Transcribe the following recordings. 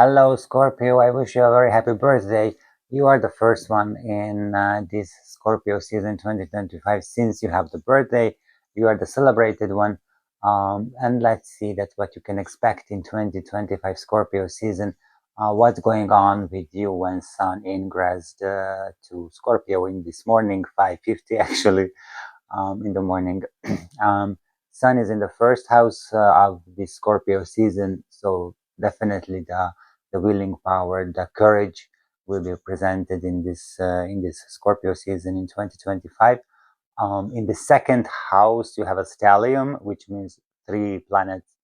Hello, Scorpio. I wish you a very happy birthday. You are the first one in this Scorpio season 2025. Since you have the birthday, you are the celebrated one. And let's see that's what you can expect in 2025 Scorpio season. What's going on with you when Sun ingressed to Scorpio in this morning, 5:50 actually, in the morning. Sun is in the first house of the Scorpio season, so definitely the willing power, the courage will be presented in this Scorpio season in 2025. In the second house, you have a stellium, which means 3 planets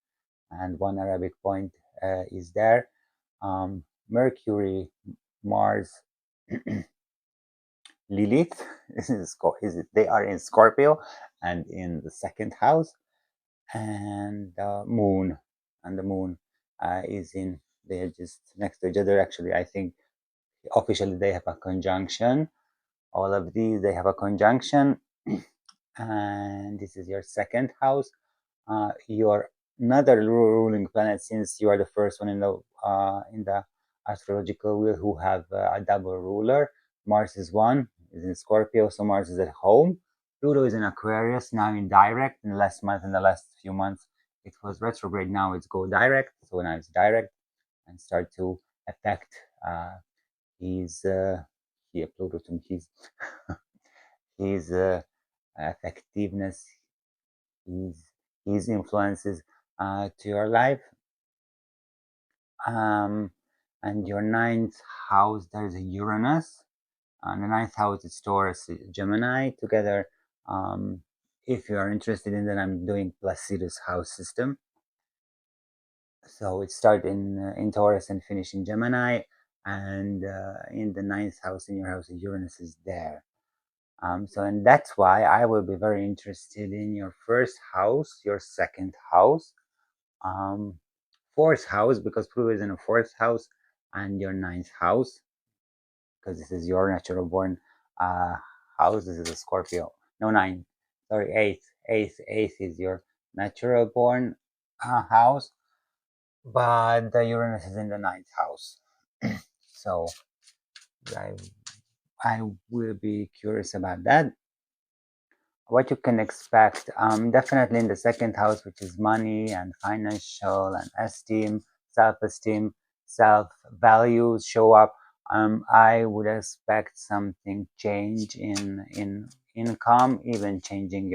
and 1 Arabic point is there. Mercury, Mars, Lilith they are in Scorpio and in the second house, and the moon is in, they're just next to each other. Actually, I think officially they have a conjunction. All of these, they have a conjunction. And this is your second house. Your another ruling planet, since you are the first one in the astrological wheel who have a double ruler. Mars is in Scorpio, so Mars is at home. Pluto is in Aquarius, now in direct. In the last few months, it was retrograde. Now it's go direct. So now it's direct and start to affect his Pluto to his his effectiveness, his influences to your life. And your ninth house, there's a Uranus. And the ninth house is Taurus, Gemini together. If you are interested in that, I'm doing Placidus house system. So it starts in Taurus and finish in Gemini. And in the ninth house, in your house, Uranus is there. And that's why I will be very interested in your first house, your second house, fourth house, because Pluto is in a fourth house, and your ninth house, because this is your natural born house. This is a Scorpio. No, nine. Sorry, eighth. Eighth is your natural born house, but the Uranus is in the ninth house. So I will be curious about that. What you can expect, definitely in the second house, which is money and financial and esteem, self-esteem, self-values show up. I would expect something change in income, even changing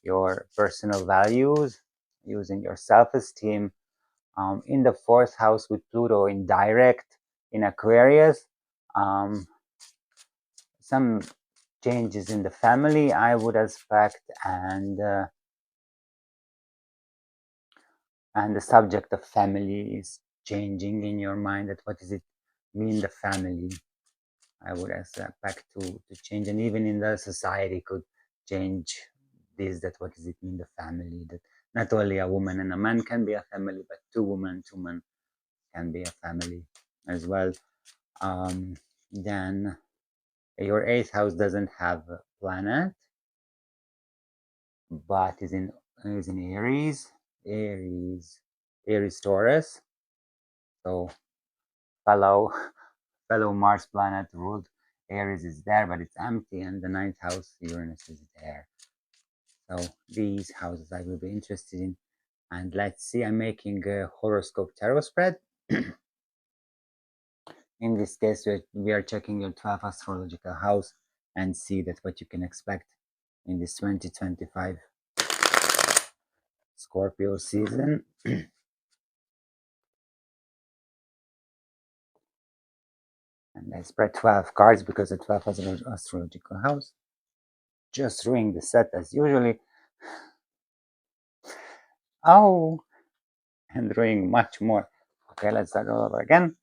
your personal values, using your self-esteem. In the fourth house with Pluto in direct in Aquarius, some changes in the family I would expect, and the subject of family is changing in your mind. That what does it mean, the family? I would expect to change, and even in the society could change this. That what does it mean, the family? That not only a woman and a man can be a family, but two women can be a family as well. Then your eighth house doesn't have a planet, but is in Aries, Taurus. So fellow Mars planet ruled Aries is there, but it's empty, and the ninth house Uranus is there. So these houses I will be interested in. And let's see, I'm making a horoscope tarot spread. In this case, we are checking your 12th astrological house and see that what you can expect in this 2025 Scorpio season. And I spread 12 cards because the 12th is an astrological house. Just ruining the set as usually. Oh, and ruining much more. Okay, let's start all over again.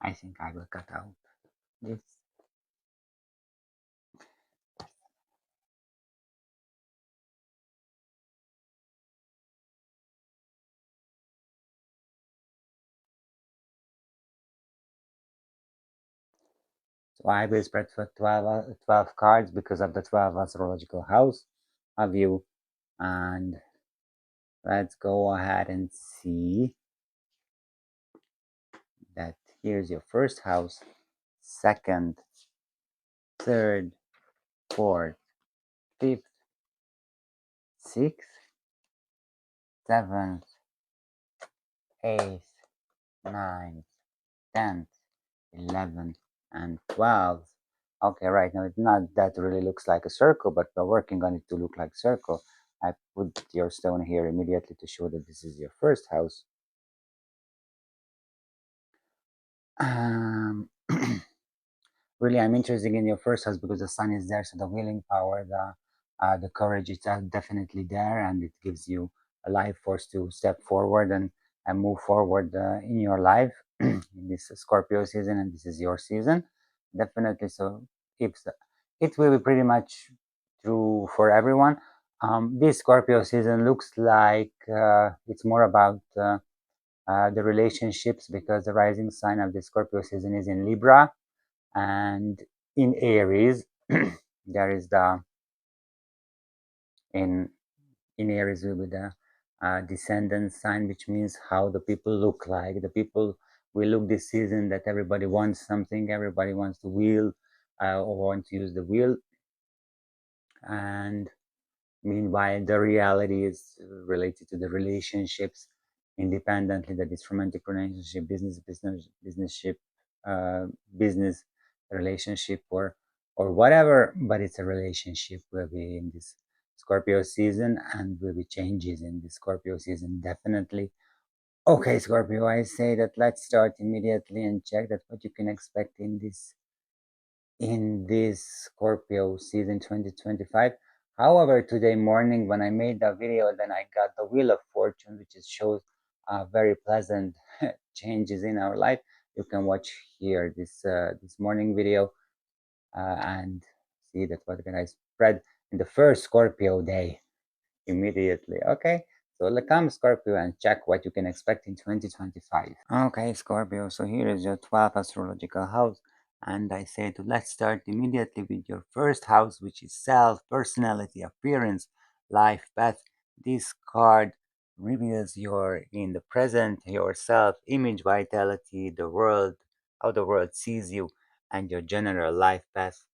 I think I will cut out this. So I will spread for 12, 12 cards because of the 12 astrological house of you. And let's go ahead and see that here's your first house, second, third, fourth, fifth, sixth, seventh, eighth, ninth, 10th, 11th, and 12th. Okay, right now it's not that really looks like a circle, but we're working on it to look like circle. I put your stone here immediately to show that this is your first house. Um, really, I'm interested in your first house because the sun is there, so the willing power, the courage is definitely there, and it gives you a life force to step forward and move forward in your life in this Scorpio season, and this is your season, definitely. So it's it will be pretty much true for everyone. This Scorpio season looks like it's more about the relationships because the rising sign of the Scorpio season is in Libra, and in Aries there is the in Aries will be the descendant sign, which means how the people look like. The people will look this season that everybody wants something, everybody wants to wheel or want to use the wheel, and meanwhile the reality is related to the relationships independently, that is romantic relationship, business uh, business relationship, or whatever, but it's a relationship will be in this Scorpio season, and will be changes in the Scorpio season, definitely. Okay, Scorpio, I say that let's start immediately and check that what you can expect in this Scorpio season 2025. However, today morning when I made the video, then I got the Wheel of Fortune, which is shows very pleasant changes in our life. You can watch here this morning video and see that what can I spread in the first Scorpio day immediately. Okay, so let's come Scorpio and check what you can expect in 2025. Okay, Scorpio, so here is your 12th astrological house, and I say to let's start immediately with your first house, which is self, personality, appearance, life path. This card reveals your in the present, yourself, image, vitality, the world, how the world sees you, and your general life path.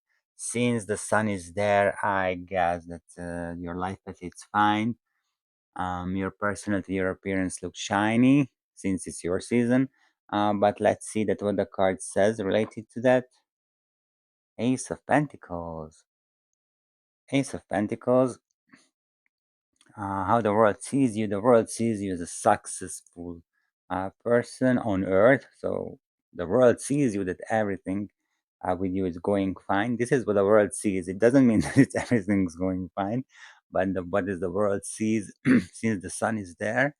Since the sun is there, I guess that your life path is fine. Your personality, your appearance looks shiny since it's your season. But let's see that what the card says related to that. Ace of Pentacles. Ace of Pentacles. How the world sees you. The world sees you as a successful person on earth. So the world sees you that everything with you is going fine. This is what the world sees. It doesn't mean that it's everything's going fine, but what is the world sees since the sun is there.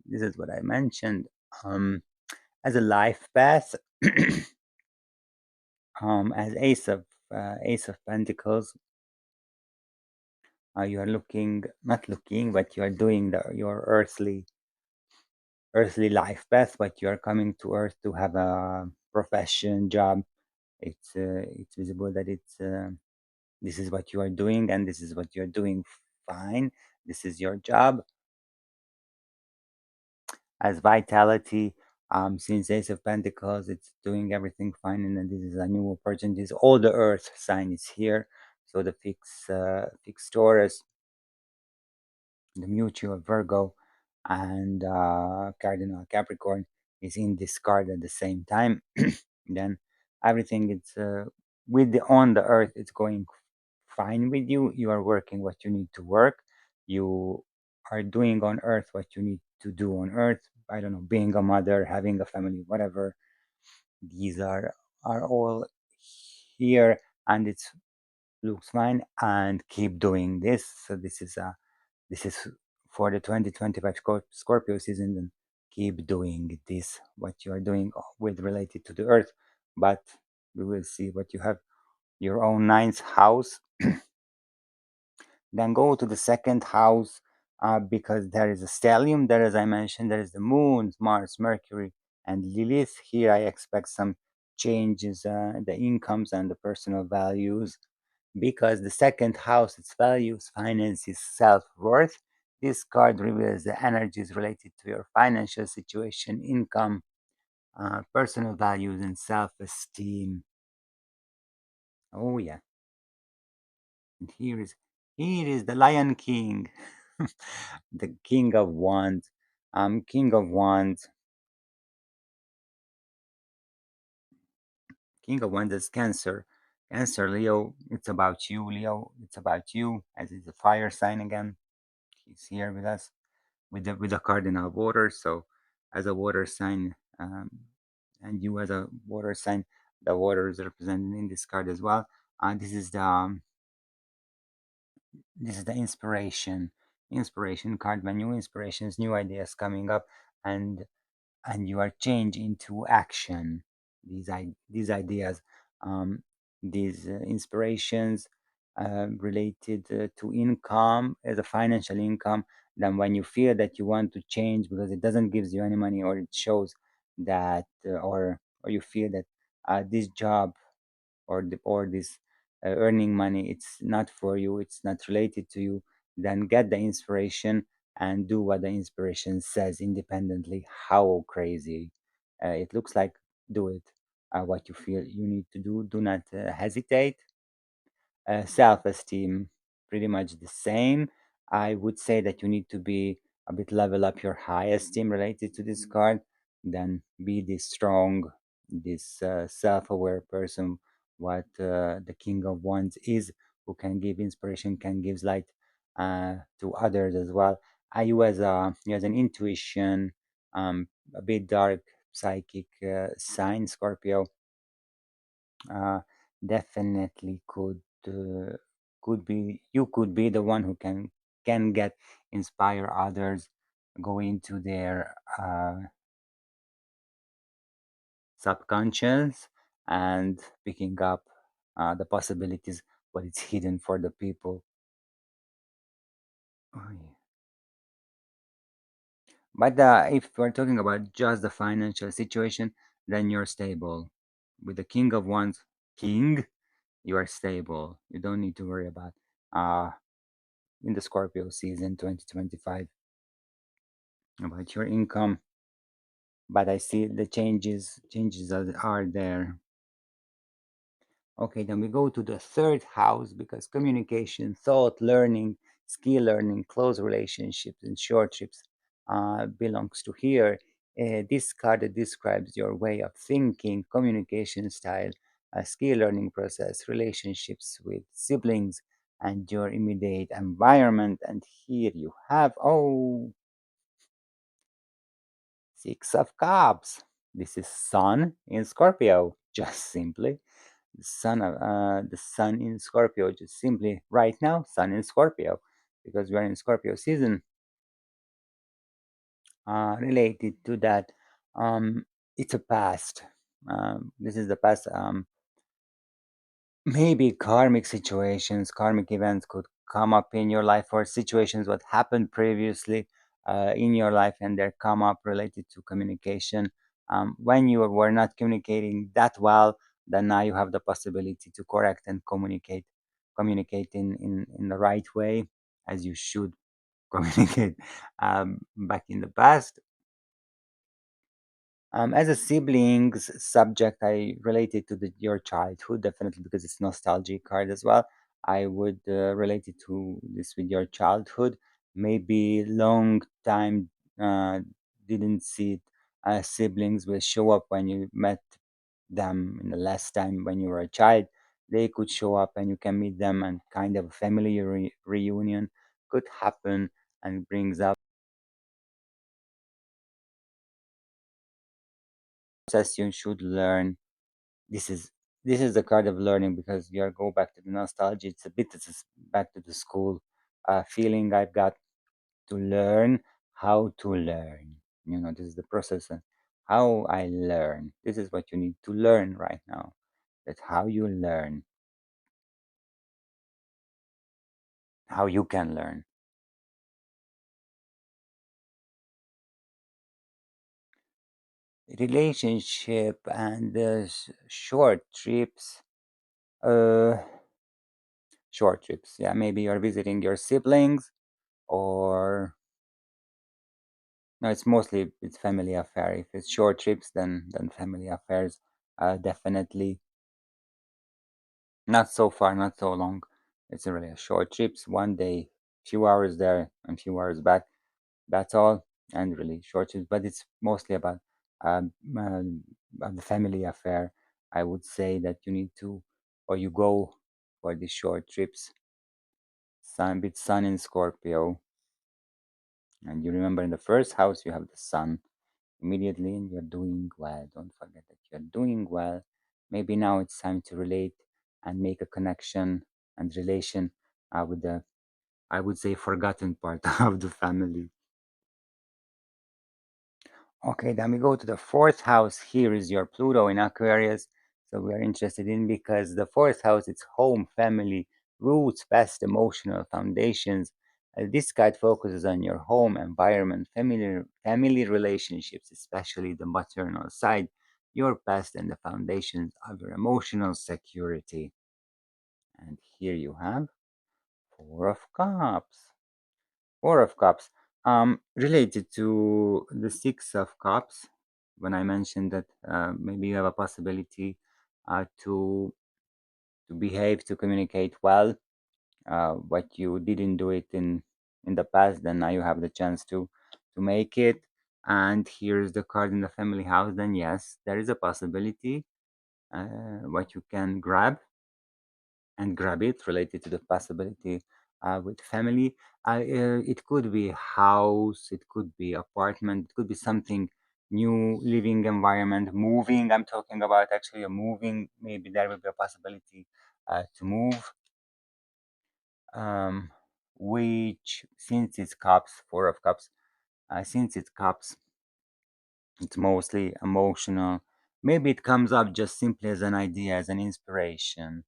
This is what I mentioned. As a life path, as Ace of Pentacles, you are looking, not looking, but you are doing your earthly life path, but you are coming to Earth to have a profession, job. It's visible that this is what you are doing, and this is what you are doing fine. This is your job. As vitality, since Ace of Pentacles, it's doing everything fine, and then this is a new opportunities. All the Earth sign is here, so the fixed Taurus, the mutual Virgo, and cardinal Capricorn is in this card at the same time. Then everything it's with the on the Earth, it's going fine with you. You are working what you need to work. You are doing on Earth what you need to do on Earth. I don't know, being a mother, having a family, whatever. These are all here, and it looks fine. And keep doing this. So this is for the 2025 Scorpio season. And keep doing this what you are doing with related to the Earth. But we will see what you have your own ninth house. Then go to the second house because there is a stellium there, as I mentioned. There is the moon, Mars, Mercury, and Lilith. Here I expect some changes the incomes and the personal values, because the second house, its values, finances, self-worth. This card reveals the energies related to your financial situation, income, personal values, and self-esteem. Oh yeah, and here is the Lion King, the King of Wands. King of Wands. King of Wands is Cancer. Cancer, Leo. It's about you, Leo. It's about you, as it's a fire sign again. He's here with us with the cardinal water. So, as a water sign, and you as a water sign, the water is represented in this card as well. This is the inspiration card. When new inspirations, new ideas coming up, and you are changed into action. These ideas, um, these inspirations related to income, as a financial income. Then when you feel that you want to change because it doesn't gives you any money, or it shows that, or you feel that this job or this earning money, it's not for you, it's not related to you, then get the inspiration and do what the inspiration says independently. How crazy it looks like, do it. What you feel you need to do, do not hesitate. Self-esteem, pretty much the same. I would say that you need to be a bit level up your high esteem related to this card, then be this strong, this self-aware person, what the King of Wands is, who can give inspiration, can give light to others as well. You as an intuition, a bit dark psychic sign, Scorpio, uh, definitely could be, you could be the one who can get inspire others, go into their subconscious, and picking up the possibilities, what is hidden for the people. Oh, yeah. But if we're talking about just the financial situation, then you're stable. With the King of Wands, King, you are stable. You don't need to worry about uh in the Scorpio season 2025 about your income. But I see the changes are there. Okay, then we go to the third house, because communication, thought, learning, skill learning, close relationships, and short trips belongs to here. This card describes your way of thinking, communication style, skill learning process, relationships with siblings, and your immediate environment. And here you have, oh, Six of Cups. This is Sun in Scorpio, just simply. The sun in Scorpio, just simply right now, Sun in Scorpio, because we are in Scorpio season. Related to that, it's a past. This is the past. Maybe karmic situations, karmic events could come up in your life, or situations what happened previously in your life, and they come up related to communication. When you were not communicating that well, then now you have the possibility to correct and communicate in the right way, as you should communicate. Back in the past, as a siblings subject, I related to your childhood, definitely, because it's nostalgic card as well. I would relate it to this with your childhood. Maybe long time didn't see siblings will show up when you met them in the last time when you were a child. They could show up and you can meet them, and kind of a family reunion could happen, and brings up process you should learn. This is the card of learning, because you are go back to the nostalgia. It's a bit, back to the school feeling. I've got to learn how to learn. This is the process and how I learn. This is what you need to learn right now. That's how you learn, how you can learn. relationship and short trips. Uh, Short trips. Yeah, maybe you're visiting your siblings, or no, it's mostly it's family affair. If it's short trips, then family affairs. Definitely not so far, not so long. It's really a short trips. One day, few hours there and few hours back. That's all, and really short trips. But it's mostly about the family affair. I would say that you need to, or you go for these short trips. Sun, with sun in Scorpio, and you remember in the first house you have the sun immediately, and you're doing well. Don't forget that you're doing well. Maybe now it's time to relate and make a connection and relation with the, I would say, forgotten part of the family. Okay, then we go to the fourth house. Here is your Pluto in Aquarius. So we are interested in, because the fourth house, it's home, family, roots, past emotional foundations. This card focuses on your home environment, family relationships, especially the maternal side, your past, and the foundations of your emotional security. And here you have Four of Cups. Four of Cups. Related to the Six of Cups, when I mentioned that maybe you have a possibility to behave, to communicate well, what you didn't do it in the past, then now you have the chance to make it. And here's the card in the family house. Then yes, there is a possibility what you can grab it related to the possibility with family. It could be house, it could be apartment, it could be something new, living environment, moving. I'm talking about actually a moving. Maybe there will be a possibility to move. Um, which, since it's cups, Four of Cups, since it's cups, it's mostly emotional. Maybe it comes up just simply as an idea, as an inspiration.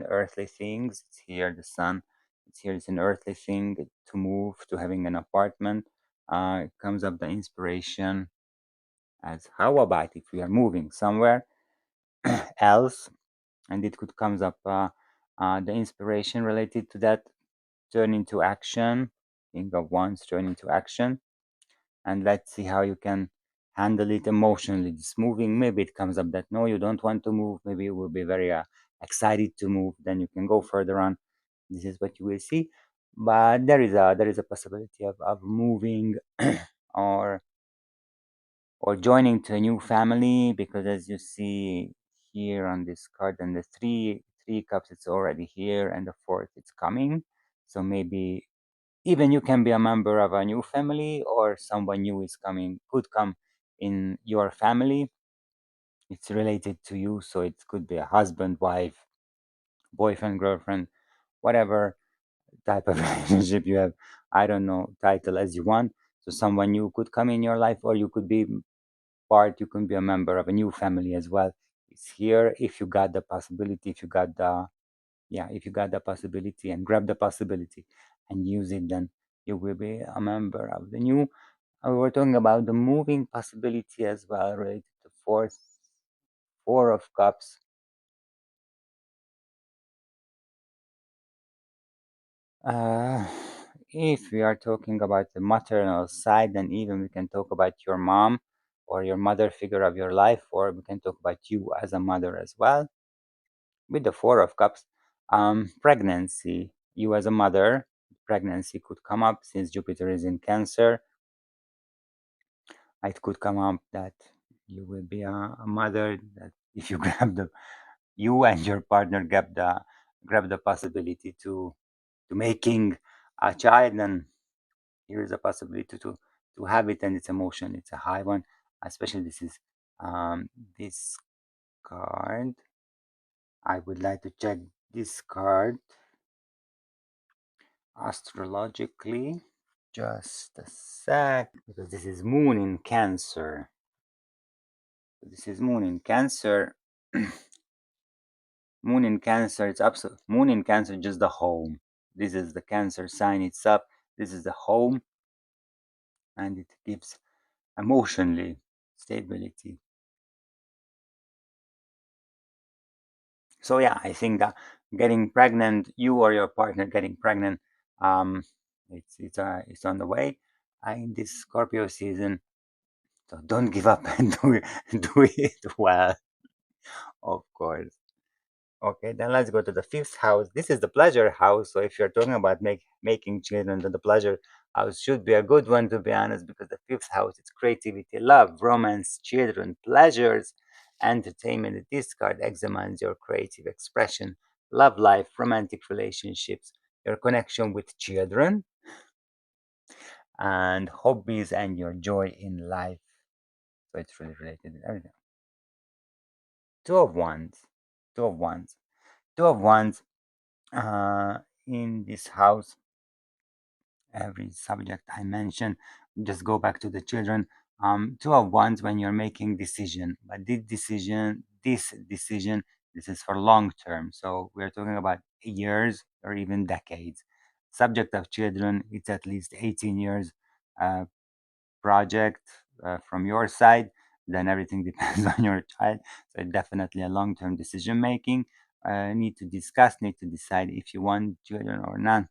Earthly things, it's here, the sun, it's here, it's an earthly thing to move, to having an apartment. It comes up the inspiration as, how about if we are moving somewhere else, and it could comes up the inspiration related to that, turn into action. Think of once, turn into action, and let's see how you can handle it emotionally. This moving, maybe it comes up that no, you don't want to move. Maybe you will be very excited to move. Then you can go further on. This is what you will see. But there is a possibility of moving or joining to a new family, because as you see here on this card, and the three cups, it's already here, and the fourth, it's coming. So maybe even you can be a member of a new family, or someone new is coming, could come in your family. It's related to you, so it could be a husband, wife, boyfriend, girlfriend, whatever type of relationship you have. I don't know, title as you want. So someone new could come in your life, or you could be you can be a member of a new family as well. It's here if you got the possibility, if you got the, yeah, if you got the possibility and grab the possibility and use it, then you will be a member of the new. We're talking about the moving possibility as well, related to four of cups. uh if we are talking about the maternal side, then even we can talk about your mom or your mother figure of your life, or we can talk about you as a mother as well. With the Four of Cups, pregnancy, you as a mother, pregnancy could come up since Jupiter is in Cancer. It could come up that you will be a mother, that if you you and your partner grab the possibility to making a child, then here is a possibility to have it, and it's emotion, it's a high one. Especially this is this card. I would like to check this card astrologically. Just a sec, because this is Moon in Cancer. This is Moon in Cancer. Moon in Cancer, it's absolute. Moon in Cancer, just the home. This is the Cancer sign itself. This is the home, and it gives emotionally. stability. So yeah, I think that getting pregnant, you or your partner getting pregnant, um, it's on the way in this Scorpio season. So don't give up and do it well, of course. Okay, then let's go to the fifth house. This is the pleasure house. So if you're talking about making children, then the pleasure house should be a good one, to be honest, because the fifth house is creativity, love, romance, children, pleasures, entertainment. This card examines your creative expression, love life, romantic relationships, your connection with children, and hobbies and your joy in life. So it's really related to everything. Two of Wands, Two of Wands, Two of Wands. In this house, every subject I mentioned, just go back to the children. Two of Wands when you're making decision, but this decision, this is for long term. So we're talking about years or even decades. Subject of children, it's at least 18 years. Uh, project from your side, then everything depends on your child. So definitely a long-term decision making. Need to decide if you want children or not.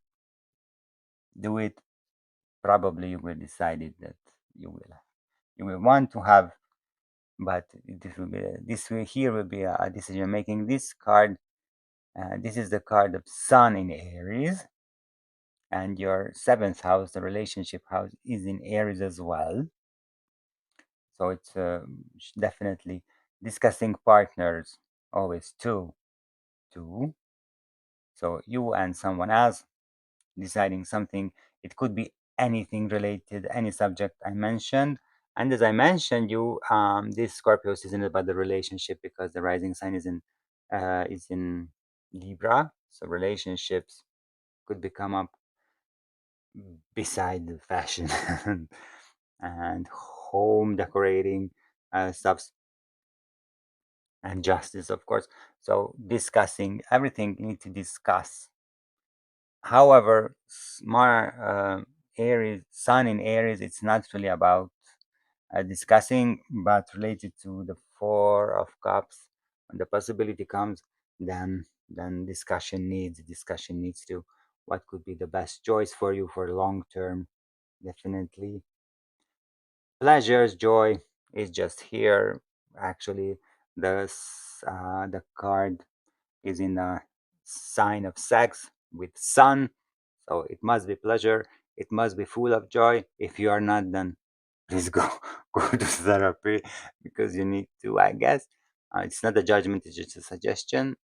Do it. Probably you will decide it that you will want to have, but here will be a decision making. This card, this is the card of Sun in Aries, and your seventh house, the relationship house, is in Aries as well. So it's definitely discussing partners, always two. So you and someone else deciding something. It could be anything related, any subject I mentioned. And as I mentioned, this Scorpio isn't about the relationship because the rising sign is in Libra. So relationships could become up beside the fashion and home decorating stuff and justice, of course. So discussing everything you need to discuss. However, Aries, Sun in Aries, it's not really about discussing, but related to the Four of Cups. When the possibility comes, then discussion needs to what could be the best choice for you for long term. Definitely, pleasures, joy is just here. Actually, the card is in a sign of sex with sun, so it must be pleasure. It must be full of joy. If you are not, then please go go to therapy because you need to. I guess it's not a judgment; it's just a suggestion.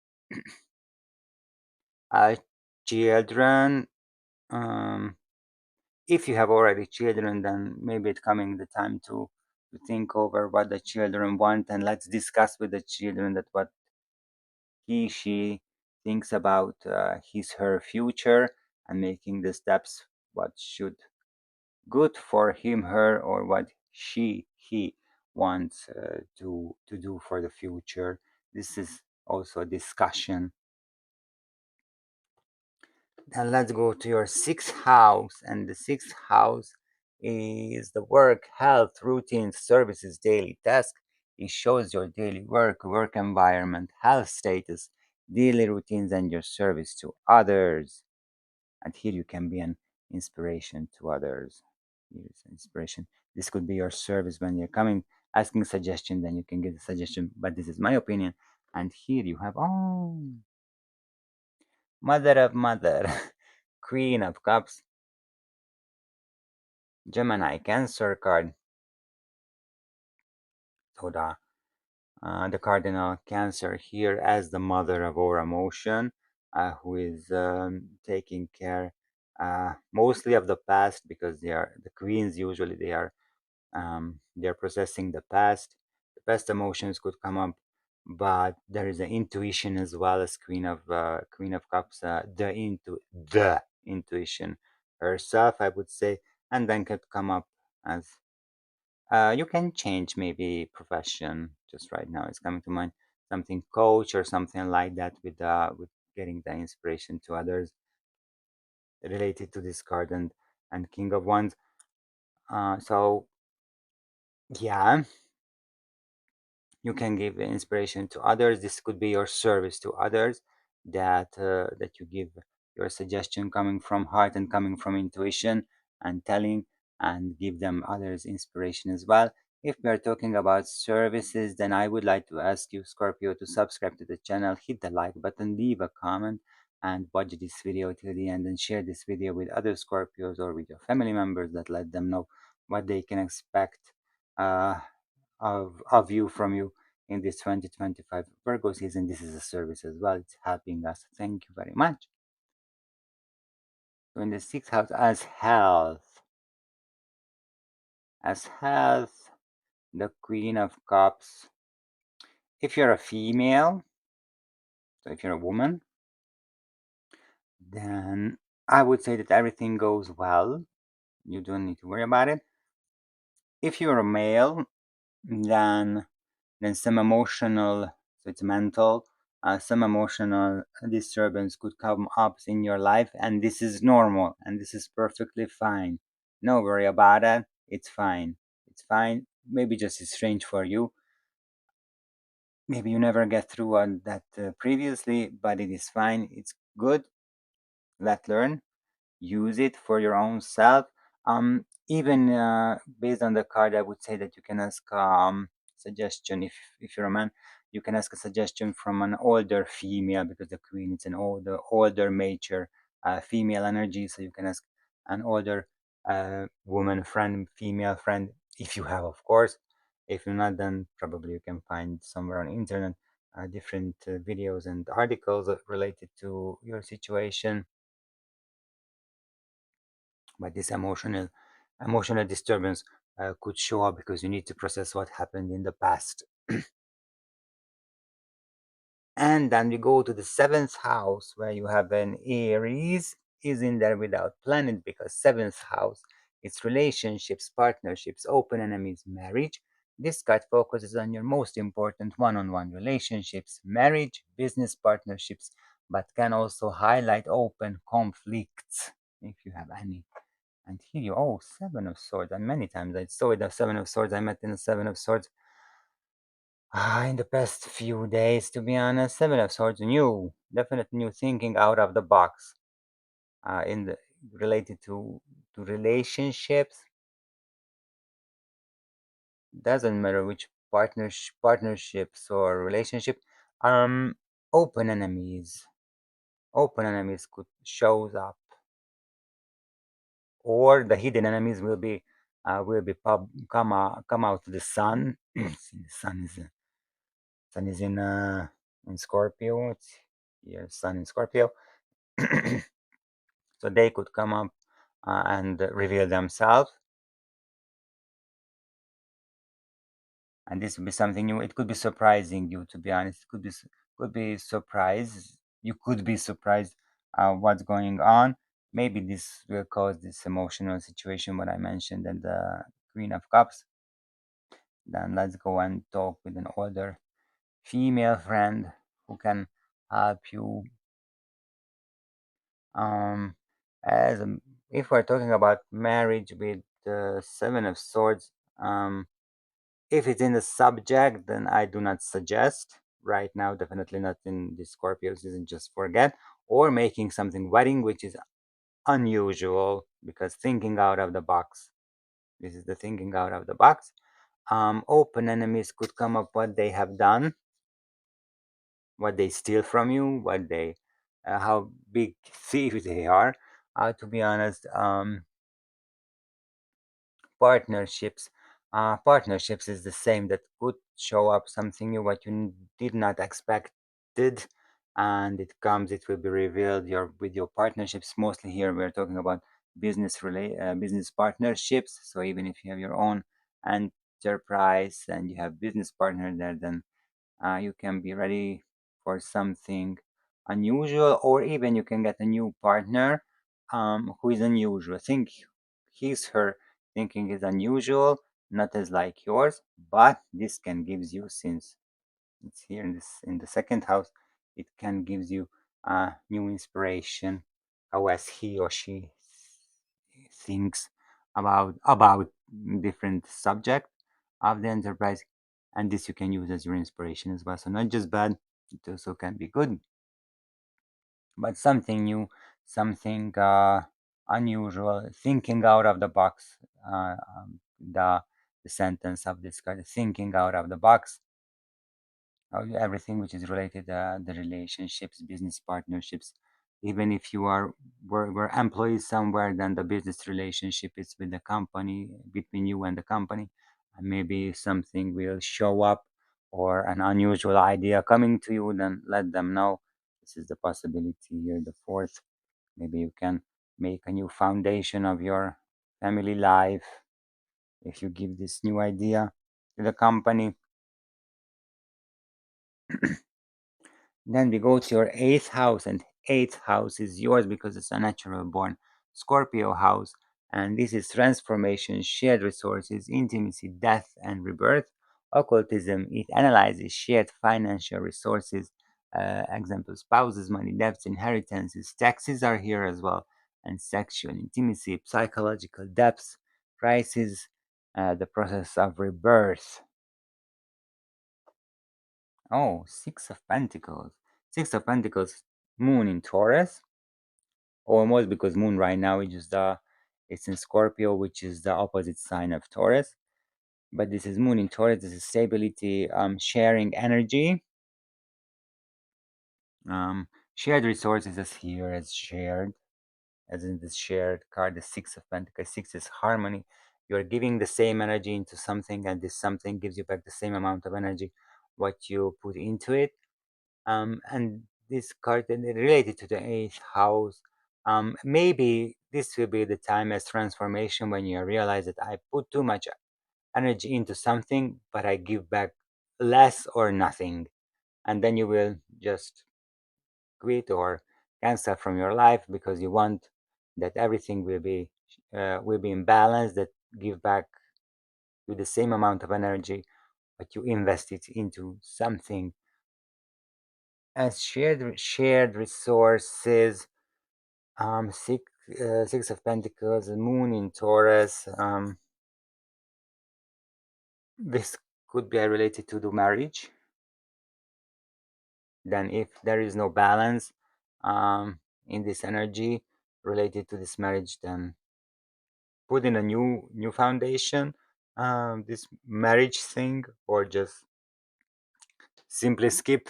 Uh, children. Um, if you have already children, then maybe it's coming the time to think over what the children want, and let's discuss with the children that what she thinks about his her future and making the steps what should good for him her or what he wants to do for the future. This is also a discussion. And let's go to your sixth house, and the sixth house is the work, health, routines, services, daily task. It shows your daily work environment, health status, daily routines, and your service to others. And here you can be an inspiration to others. Here's inspiration. This could be your service when you're coming asking suggestion, then you can get a suggestion. But this is my opinion. And here you have mother of mother, queen of cups, Gemini Cancer card. So the cardinal Cancer here as the mother of our emotion, who is taking care mostly of the past because they are the queens. Usually they're processing the past. The past emotions could come up, but there is an intuition as well as Queen of Cups. The intuition herself, I would say, and then could come up as you can change maybe profession. Just right now, it's coming to mind something coach or something like that with getting the inspiration to others related to this card and King of Wands. So yeah. you can give inspiration to others. This could be your service to others, that you give your suggestion coming from heart and coming from intuition and telling, and give them others inspiration as well. If we are talking about services, then I would like to ask you, Scorpio, to subscribe to the channel, hit the like button, leave a comment, and watch this video till the end, and share this video with other Scorpios or with your family members, that let them know what they can expect uh, of you, from you, in this 2025 Virgo season. This is a service as well. It's helping us. Thank you very much. So in the sixth house, as health, the Queen of Cups. If you're a female, so if you're a woman, then I would say that everything goes well. You don't need to worry about it. If you're a male, then some emotional, so it's mental, some emotional disturbance could come up in your life, and this is normal, and this is perfectly fine. No worry about it. It's fine. It's fine. Maybe just it's strange for you. Maybe you never get through on that previously, but it is fine. It's good. Let's learn, use it for your own self. Even based on the card, I would say that you can ask suggestion. If you're a man, you can ask a suggestion from an older female, because the queen is an older mature female energy. So you can ask an older woman friend, female friend, if you have, of course. If you're not, then probably you can find somewhere on internet different videos and articles related to your situation. But this emotional disturbance could show up because you need to process what happened in the past. And then we go to the seventh house, where you have an Aries is in there without planet, because seventh house, it's relationships, partnerships, open enemies, marriage. This card focuses on your most important one-on-one relationships, marriage, business partnerships, but can also highlight open conflicts if you have any. And here you, oh, Seven of Swords. And many times I saw it, the Seven of Swords. I met in the Seven of Swords in the past few days, to be honest. Seven of Swords, new, definite new thinking out of the box. In the related to relationships. Doesn't matter which partnerships or relationship. Um, open enemies. Open enemies could shows up, or the hidden enemies come out to the sun. See, the sun is in Scorpio. It's your sun in Scorpio, so they could come up and reveal themselves, and this would be something new. It could be surprising you, to be honest. It could be surprise. You could be surprised what's going on. Maybe this will cause this emotional situation what I mentioned, and the Queen of Cups. Then let's go and talk with an older female friend who can help you. Um, as if we're talking about marriage with the Seven of Swords, if it's in the subject, then I do not suggest right now. Definitely not in the Scorpio season. Just forget, or making something wedding, which is unusual, because thinking out of the box. This is the thinking out of the box. Open enemies could come up what they have done, what they steal from you, what they, how big thieves they are. To be honest, partnerships, partnerships is the same, that could show up something new what you did not expected, and it will be revealed your with your partnerships. Mostly here we're talking about business partnerships. So even if you have your own enterprise and you have business partner there, then you can be ready for something unusual, or even you can get a new partner who is unusual. Think her thinking is unusual, not as like yours, but this can gives you, since it's here in the second house, it can gives you new inspiration, how as he or she thinks about different subject of the enterprise. and this you can use as your inspiration as well. So not just bad, it also can be good, but something new, something unusual, thinking out of the box. The sentence of this card, thinking out of the box. Everything which is related, the relationships, business partnerships. Even if you are were employees somewhere, then the business relationship is with the company, between you and the company. And maybe something will show up or an unusual idea coming to you, then let them know. This is the possibility here. The fourth, maybe you can make a new foundation of your family life if you give this new idea to the company. Then we go to your eighth house, and eighth house is yours because it's a natural born Scorpio house. And this is transformation, shared resources, intimacy, death, and rebirth. Occultism, it analyzes shared financial resources, example, spouses, money, debts, inheritances. Taxes are here as well. And sexual intimacy, psychological depths, crisis, the process of rebirth. Oh, Six of Pentacles. Six of Pentacles, Moon in Taurus. Almost because Moon right now is just it's in Scorpio, which is the opposite sign of Taurus. But this is Moon in Taurus. This is stability, sharing energy, shared resources as here as shared, as in this shared card, the Six of Pentacles. Six is harmony. You're giving the same energy into something, and this something gives you back the same amount of energy what you put into it. And this card related to the eighth house. Maybe this will be the time as transformation when you realize that I put too much energy into something, but I give back less or nothing, and then you will just quit or cancel from your life because you want that everything will be in balance, that give back with the same amount of energy, but you invest it into something as shared resources. Six of Pentacles, Moon in Taurus. This could be related to the marriage. Then, if there is no balance in this energy related to this marriage, then put in a new foundation. This marriage thing, or just simply skip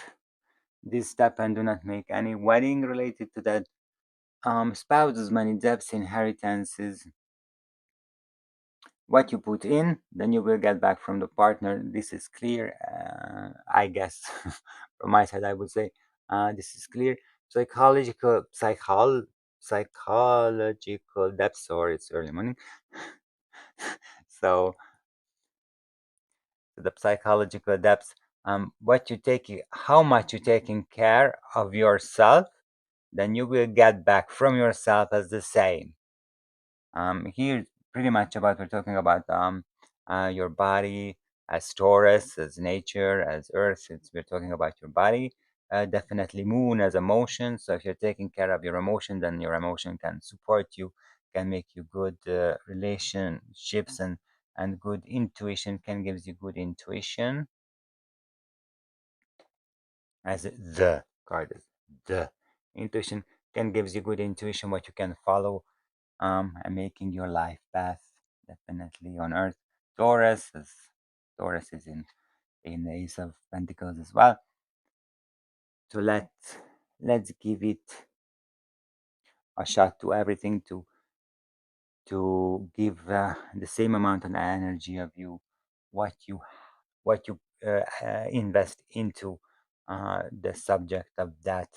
this step and do not make any wedding related to that. Spouses, money, debts, inheritances, what you put in, then you will get back from the partner. This is clear, I guess. From my side, I would say this is clear. Psychological depth. Sorry, it's early morning. So the psychological depths. What you take, how much you taking care of yourself, then you will get back from yourself as the same. Here, pretty much about we're talking about your body as Taurus, as nature, as Earth. We're talking about your body. Definitely Moon as emotion. So if you're taking care of your emotion, then your emotion can support you, can make you good relationships, and good intuition can give you good intuition. As the card is the intuition can gives you good intuition what you can follow, and making your life path definitely on Earth. Taurus is Taurus is in the Ace of Pentacles as well. So let's give it a shot to everything to give the same amount of energy of you what you what you invest into the subject of that.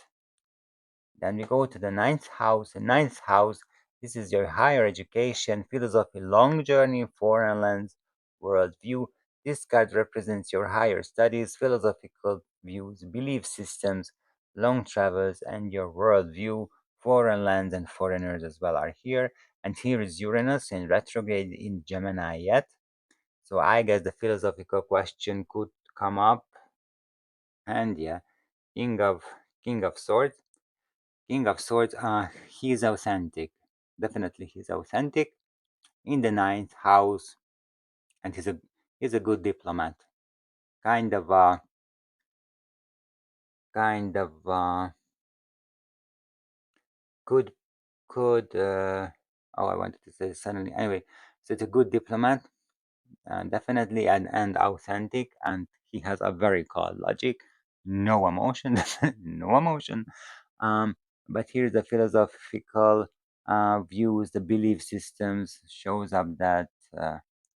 Then we go to the ninth house. The ninth house, this is your higher education, philosophy, long journey, foreign lands, worldview. This card represents your higher studies, philosophical views, belief systems, long travels, and your worldview. Foreign lands and foreigners as well are here. And here is Uranus in retrograde in Gemini yet. So I guess the philosophical question could come up. And yeah, King of King of Swords. King of Swords, he's authentic. Definitely, he's authentic in the ninth house, and he's a good diplomat. kind of uh, kind of good good oh, I wanted to say suddenly, anyway. So it's a good diplomat, definitely, and authentic, and he has a very cold logic, no emotion. No emotion. um but here's the philosophical views, the belief systems shows up that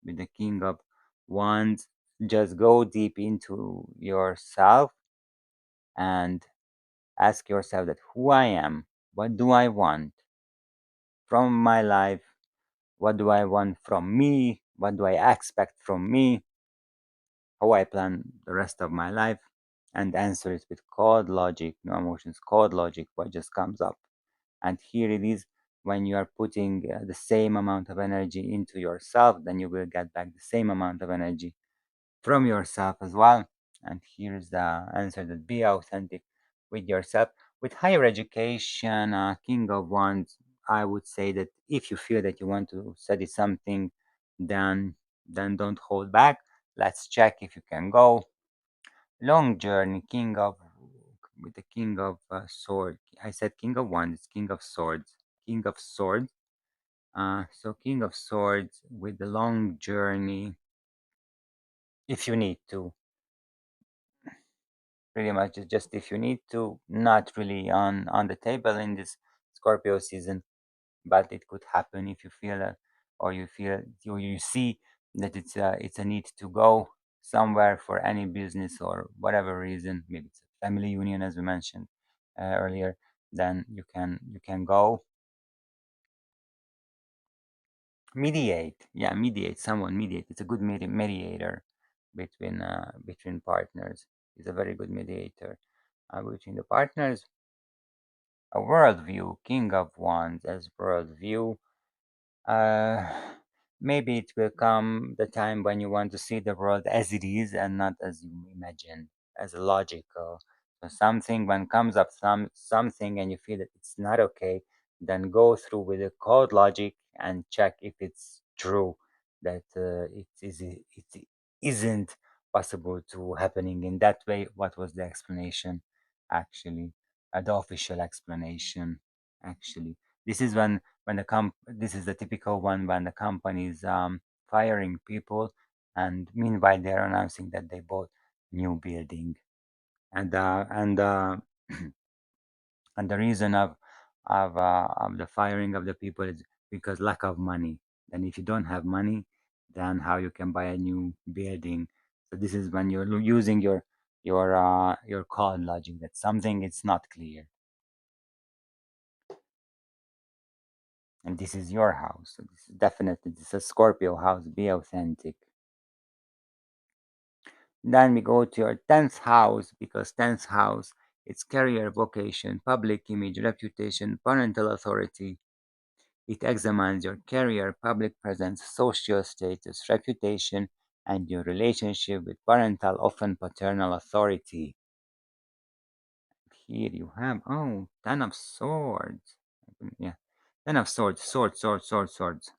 with the king of wands, just go deep into yourself and ask yourself that who I am, what do I want from my life, what do I want from me, what do I expect from me, how I plan the rest of my life, and answer it with cold logic, no emotions, cold logic, what just comes up. And here it is, when you are putting the same amount of energy into yourself, then you will get back the same amount of energy from yourself as well. And here's the answer, that be authentic with yourself. With higher education, King of Wands, I would say that if you feel that you want to study something, then don't hold back. Let's check if you can go. Long journey, King of, with the King of Sword. I said King of Wands, it's King of Swords. King of Swords. So King of Swords with the long journey, if you need to, pretty much it's just if you need to, not really on the table in this Scorpio season, but it could happen if you feel or you feel you see that it's a need to go somewhere for any business or whatever reason, maybe it's a family union as we mentioned earlier, then you can go. Mediate, yeah, mediate, someone mediate, it's a good mediator between partners. He's a very good mediator between the partners. A worldview, King of Wands as worldview. Uh, Maybe it will come the time when you want to see the world as it is and not as you imagine, as logical. So something when comes up something and you feel that it's not okay, then go through with the cold logic and check if it's true, that it isn't possible to happening in that way. What was the explanation actually? The official explanation actually. This is when this is the typical one when the company is firing people, and meanwhile they're announcing that they bought new building, and and the reason of the firing of the people is because lack of money. And if you don't have money, then how you can buy a new building? So this is when you're using your cold logic that something is not clear, and this is your house. So this is definitely, this is a Scorpio house. Be authentic. Then we go to your 10th house, because 10th house, it's career, vocation, public image, reputation, parental authority. It examines your career, public presence, social status, reputation, and your relationship with parental, often paternal authority. Here you have, oh, 10 of swords. Yeah, 10 of swords, swords.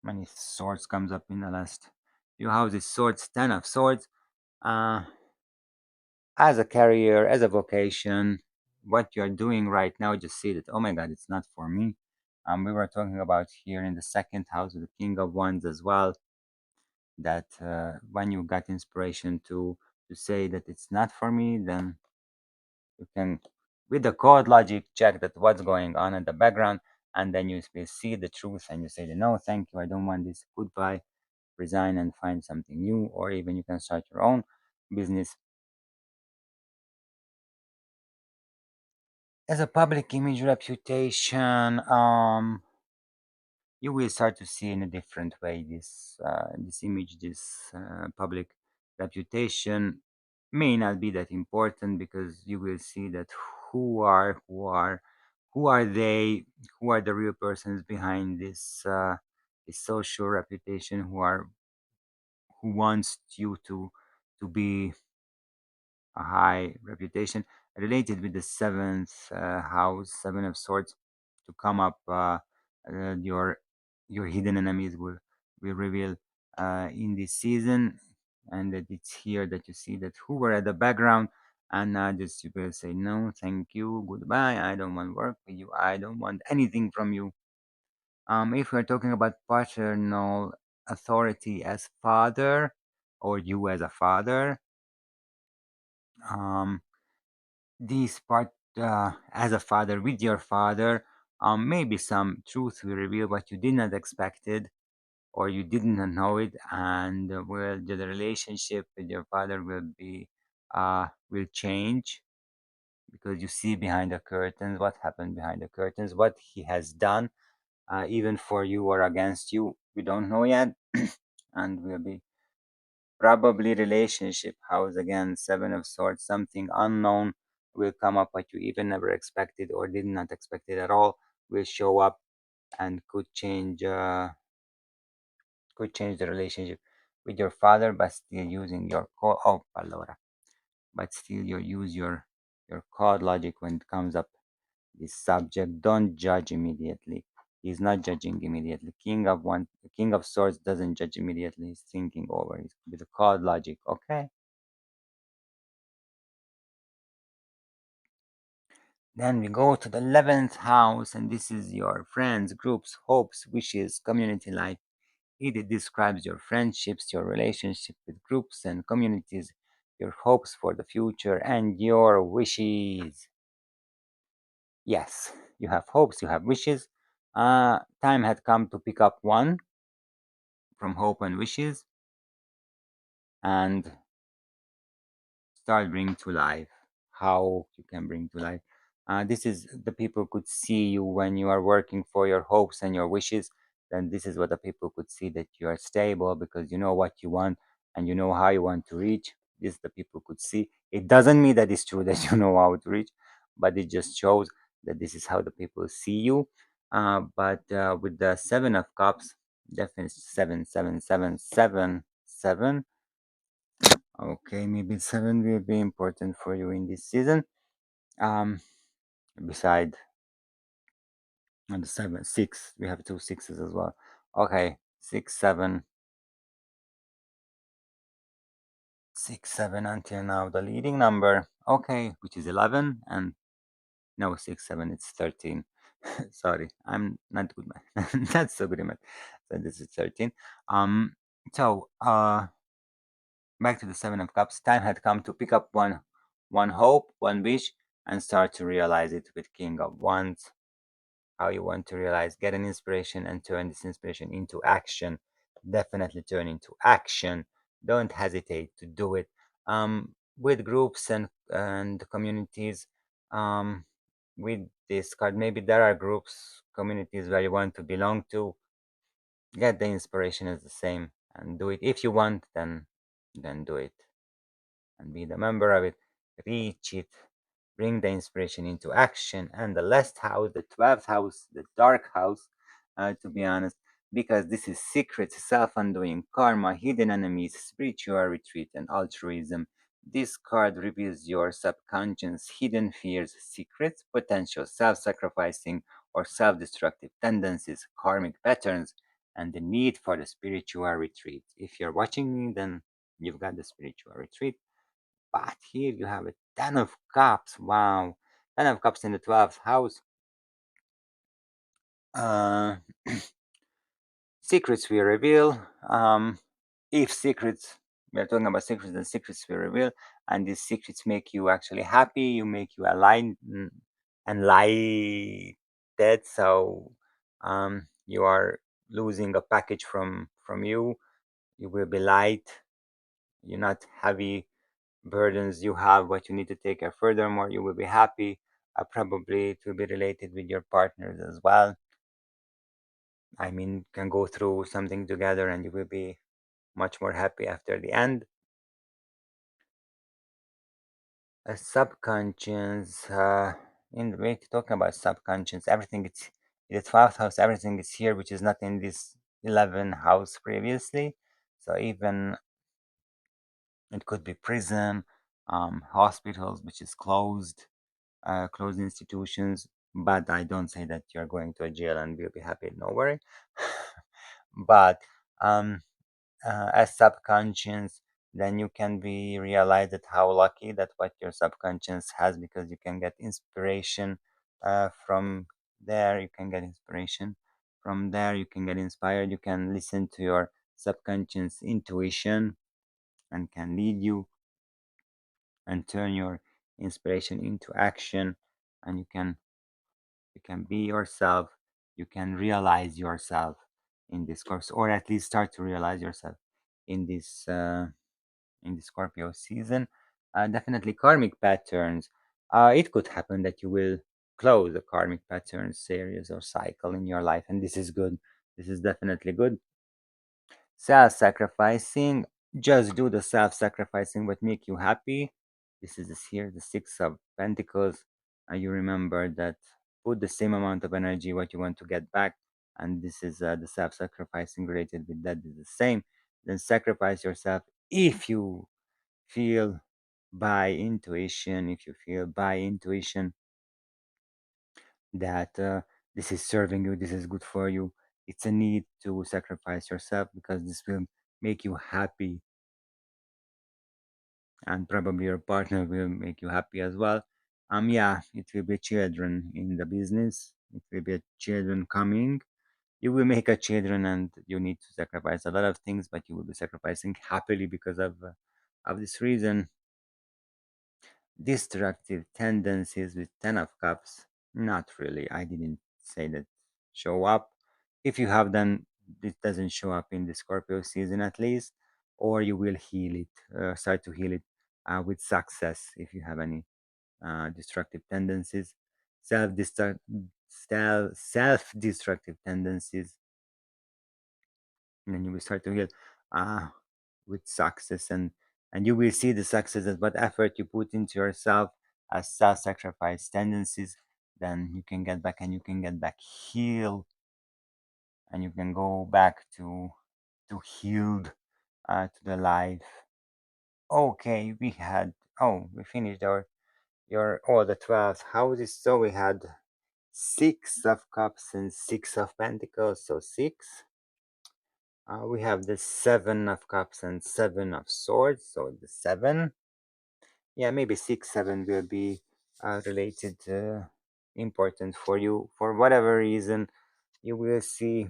Many swords comes up in the last few houses. Swords, 10 of swords. Uh, as a career, as a vocation, what you're doing right now, just see that, oh my God, it's not for me. We were talking about here in the second house of the King of Wands as well, that when you got inspiration to say that it's not for me, then you can, with the code logic, check that what's going on in the background, and then you will see the truth, and you say, no, thank you, I don't want this, goodbye, resign and find something new, or even you can start your own business. As a public image, reputation, you will start to see in a different way this image, this public reputation may not be that important, because you will see that who are they, who are the real persons behind this social reputation, who wants you to be a high reputation, related with the seventh house, seven of swords, to come up. Your hidden enemies will reveal in this season, and that it's here that you see that who were at the background, and just you will say no, thank you, goodbye. I don't want to work with you. I don't want anything from you. If we're talking about paternal authority as father, or you as a father, um, this part as a father with your father, maybe some truth will reveal what you did not expected or you didn't know it, and well, the relationship with your father will change because you see behind the curtains what happened behind the curtains, what he has done, even for you or against you. We don't know yet, and will be probably relationship house again, seven of swords, something unknown will come up what you even never expected or did not expect it at all will show up and could change the relationship with your father, but still using your oh palora, but still you use your code logic when it comes up this subject. Don't judge immediately. He's not judging immediately. King of swords doesn't judge immediately. He's thinking over it with the code logic. Okay. Then we go to the 11th house, and this is your friends, groups, hopes, wishes, community life. It describes your friendships, your relationship with groups and communities, your hopes for the future, and your wishes. Yes, you have hopes, you have wishes. Time had come to pick up one from hope and wishes and start bringing to life. How you can bring to life. This is the people could see you when you are working for your hopes and your wishes. Then this is what the people could see, that you are stable because you know what you want and you know how you want to reach. This the people could see. It doesn't mean that it's true that you know how to reach, but it just shows that this is how the people see you. But with the seven of cups, definitely seven, seven, seven, seven, seven. Okay, maybe seven will be important for you in this season. Um, beside on the seven, six, we have two sixes as well. Okay, six, seven until now. The leading number, okay, which is 11, and no, six, seven, it's 13. Sorry, I'm not good math. Not so good at math. So this is 13. Um, so back to the seven of cups. Time had come to pick up one hope, one wish, and start to realize it with King of Wands. How you want to realize, get an inspiration and turn this inspiration into action. Definitely turn into action. Don't hesitate to do it. With groups and communities, um, with this card, maybe there are groups, communities where you want to belong to. Get the inspiration is the same and do it. If you want, then do it and be the member of it, reach it, bring the inspiration into action. And the last house, the 12th house, the dark house, to be honest, because this is secrets, self undoing, karma, hidden enemies, spiritual retreat, and altruism. This card reveals your subconscious hidden fears, secrets, potential self sacrificing or self destructive tendencies, karmic patterns, and the need for the spiritual retreat. If you're watching me, then you've got the spiritual retreat. But here you have a Ten of Cups. Wow. Ten of Cups in the 12th house. Uh, secrets we reveal. If secrets, we're talking about secrets and secrets we reveal, and these secrets make you actually happy, you make you aligned and lighted. So you are losing a package from you. You will be light. You're not heavy burdens you have, what you need to take care. Furthermore, you will be happy. Probably it will be related with your partners as well. I mean, can go through something together and you will be much more happy after the end. A subconscious, in the way talking about subconscious, everything it's in the 12th house, everything is here, which is not in this 11th house previously. So even it could be prison, hospitals, which is closed institutions, but I don't say that you're going to a jail and we'll be happy, no worry. But um, as subconscious, then you can be realize that how lucky that what your subconscious has, because you can get inspiration from there. You can get inspiration from there. You can get inspired. You can listen to your subconscious intuition and can lead you and turn your inspiration into action. And you can be yourself. You can realize yourself in this course, or at least start to realize yourself in this in the Scorpio season. Definitely karmic patterns. It could happen that you will close a karmic pattern series or cycle in your life, and this is good. This is definitely good. Self-sacrificing. Just do the self-sacrificing what make you happy. This is this here, the Six of Pentacles. And you remember that put the same amount of energy what you want to get back. And this is the self-sacrificing related with that is the same. Then sacrifice yourself if you feel by intuition, if you feel by intuition that this is serving you, this is good for you. It's a need to sacrifice yourself because this will make you happy, and probably your partner will make you happy as well. Yeah, it will be children in the business. It will be children coming. You will make a children, and you need to sacrifice a lot of things, but you will be sacrificing happily because of this reason. Destructive tendencies with Ten of Cups. Not really. I didn't say that show up. If you have them, it doesn't show up in the Scorpio season at least, or you will heal it, start to heal it with success if you have any destructive tendencies. Self-destructive tendencies, and then you will start to heal uh, with success, and you will see the success as what effort you put into yourself as self-sacrifice tendencies. Then you can get back, and you can get back healed, and you can go back to healed to the life. Okay, we finished our your all the 12 houses. So we had Six of Cups and Six of Pentacles, so six. We have the Seven of Cups and Seven of Swords, so the seven. Yeah, maybe 6, 7 will be related, important for you for whatever reason. You will see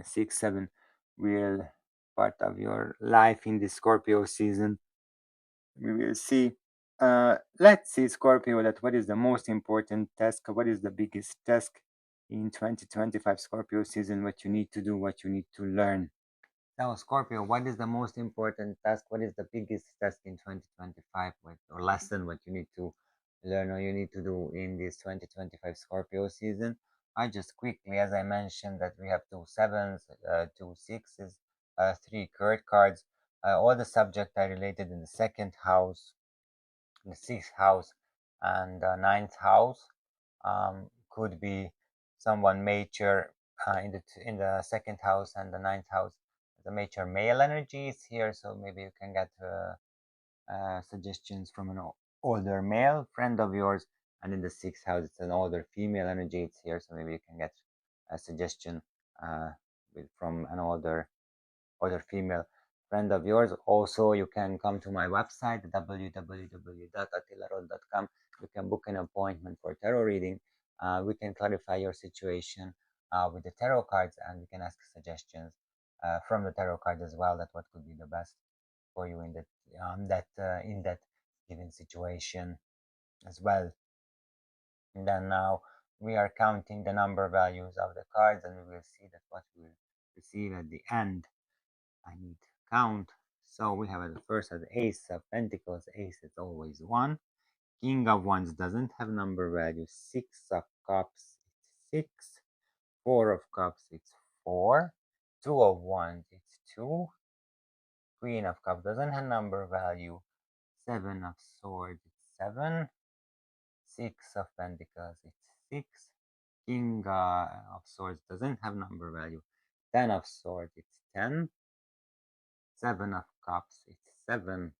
6, 7 will part of your life in the Scorpio season. We will see. Let's see, Scorpio, that what is the most important task? What is the biggest task in 2025 Scorpio season? What you need to do? What you need to learn? Now, Scorpio, what is the most important task? What is the biggest task in 2025, or lesson what you need to learn or you need to do in this 2025 Scorpio season? I just quickly, as I mentioned, that we have 2 7s, 2 6s, 3 cards. All the subjects are related in the second house, the sixth house, and the ninth house. Could be someone major in the second house and the ninth house. The major male energy is here, so maybe you can get suggestions from an older male friend of yours. And in the sixth house, it's an older female energy. It's here, so maybe you can get a suggestion uh, from an older female friend of yours. Also, you can come to my website, www.attilarod.com. You can book an appointment for tarot reading. We can clarify your situation with the tarot cards, and we can ask suggestions from the tarot card as well. That what could be the best for you in that given situation as well. And then now we are counting the number values of the cards, and we will see that what we will receive at the end. I need to count. So we have at the first as Ace of Pentacles. Ace is always one. King of Wands doesn't have number value. Six of Cups, it's six. Four of Cups, it's four. Two of Wands, it's two. Queen of Cups doesn't have number value. Seven of Swords, it's seven. Six of Pentacles, it's six. King of Swords doesn't have number value. Ten of Swords, it's 10. Seven of Cups, it's 7.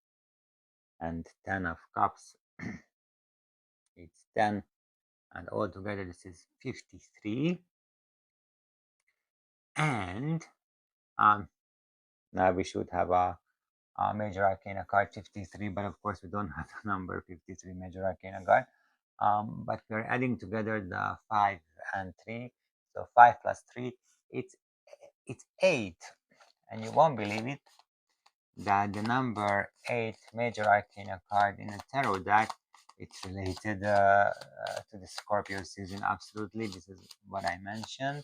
And 10 of Cups, it's 10. And altogether, this is 53. And Now we should have a major arcana card 53, but of course we don't have the number 53 major arcana card. But we're adding together the 5 and 3. So 5 plus 3, it's 8. And you won't believe it, that the number 8 major arcana card in the tarot deck, it's related to the Scorpio season. Absolutely, this is what I mentioned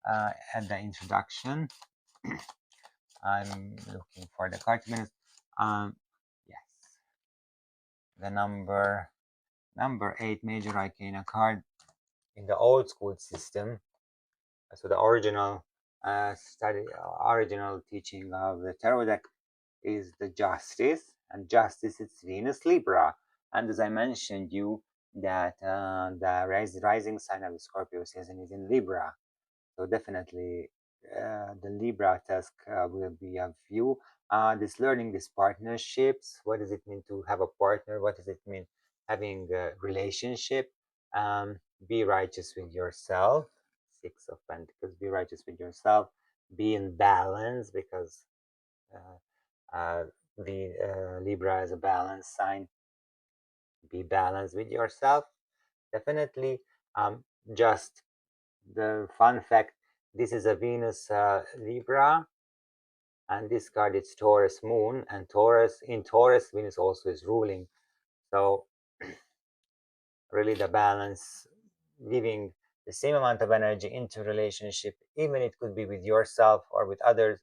at the introduction. I'm looking for the card. Yes, the number 8 major arcana card in the old school system. So the original original teaching of the tarot deck is the Justice, and Justice is Venus Libra. And as I mentioned you, that the rising sign of the Scorpio season is in Libra. So definitely the Libra task will be of you. This learning, these partnerships, what does it mean to have a partner? What does it mean having a relationship? Be righteous with yourself. 6 of Pentacles, be righteous with yourself. Be in balance, because the Libra is a balance sign. Be balanced with yourself. Definitely. Just the fun fact, this is a Venus Libra, and this card is Taurus Moon, and in Taurus Venus also is ruling. So really the balance, giving the same amount of energy into relationship, even it could be with yourself or with others.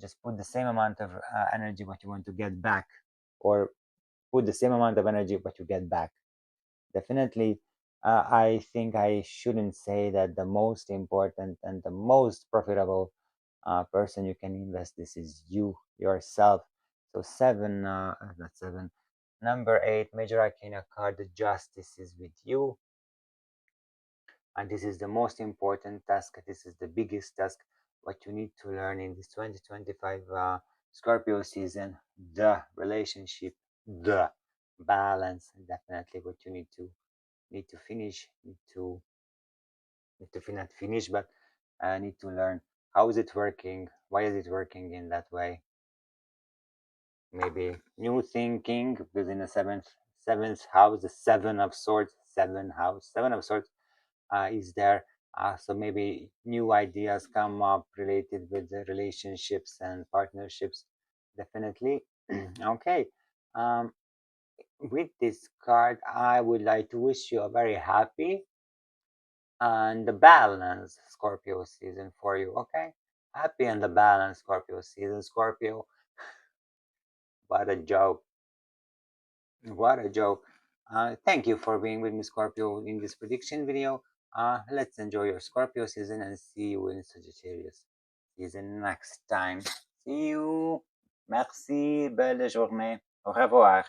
Just put the same amount of energy what you want to get back, or put the same amount of energy what you get back. Definitely, I think I shouldn't say that the most important and the most profitable person you can invest this is you yourself. So 7, not 7, number 8 major arcana card, the Justice is with you, and this is the most important task. This is the biggest task what you need to learn in this 2025 Scorpio season. The relationship, the balance, definitely what you need to finish, need to not finish, but need to learn how is it working, why is it working in that way. Maybe new thinking within the seventh house, the 7 of swords, 7 of swords is there. So maybe new ideas come up related with the relationships and partnerships. Definitely. Okay. With this card, I would like to wish you a very happy and the balance Scorpio season for you. Okay, happy and the balance Scorpio season. Scorpio, what a joke, what a joke. Thank you for being with me, Scorpio, in this prediction video. Let's enjoy your Scorpio season and see you in Sagittarius season next time. See you. Merci, belle journée. Au revoir.